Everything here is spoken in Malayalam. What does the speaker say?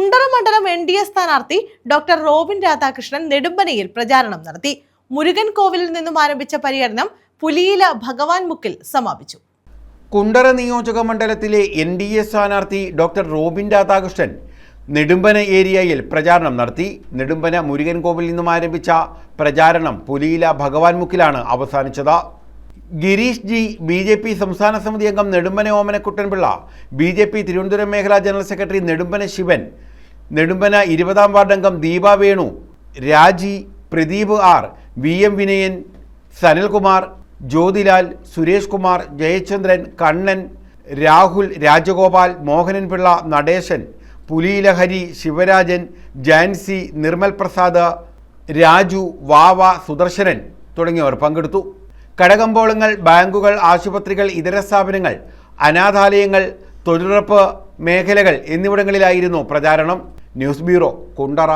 കുണ്ടറ മണ്ഡലം NDA സ്ഥാനാർത്ഥി ഡോക്ടർ റോബിൻ രാധാകൃഷ്ണൻ നെടുമ്പനയിൽ പ്രചാരണം നടത്തി. മുരുകൻ കോവിലിൽ നിന്നും ആരംഭിച്ച പര്യടനം പുലിയില ഭഗവാൻ മുക്കിൽ സമാപിച്ചു. കുണ്ടറ നിയോജക മണ്ഡലത്തിലെ NDA സ്ഥാനാർത്ഥി ഡോക്ടർ റോബിൻ രാധാകൃഷ്ണൻ നെടുമ്പന ഏരിയയിൽ പ്രചാരണം നടത്തി. നെടുമ്പന മുരുകൻ കോവിലിൽ നിന്നും ആരംഭിച്ച പ്രചാരണം പുലിയില ഭഗവാൻ മുക്കിലാണ് അവസാനിച്ചത്. ഗിരീഷ് ജി, BJP സംസ്ഥാന സമിതി അംഗം നെടുമ്പന ഓമനക്കുട്ടൻപിള്ള, BJP തിരുവനന്തപുരം മേഖലാ ജനറൽ സെക്രട്ടറി നെടുമ്പന ശിവൻ, നെടുമ്പന 20-ാം വാർഡ് അംഗം ദീപ വേണു, രാജി, പ്രദീപ് R, VM വിനയൻ, സനൽകുമാർ, ജ്യോതിലാൽ, സുരേഷ് കുമാർ, ജയചന്ദ്രൻ, കണ്ണൻ, രാഹുൽ, രാജഗോപാൽ, മോഹനൻ പിള്ള, നടേശൻ, പുലിയില ഹരി, ശിവരാജൻ, ജാൻസി, നിർമ്മൽ പ്രസാദ്, രാജു, വാവ, സുദർശനൻ തുടങ്ങിയവർ പങ്കെടുത്തു. കടകമ്പോളങ്ങൾ, ബാങ്കുകൾ, ആശുപത്രികൾ, ഇതര സ്ഥാപനങ്ങൾ, അനാഥാലയങ്ങൾ, തൊഴിലുറപ്പ് മേഖലകൾ എന്നിവിടങ്ങളിലായിരുന്നു പ്രചാരണം. News bureau, Kundara.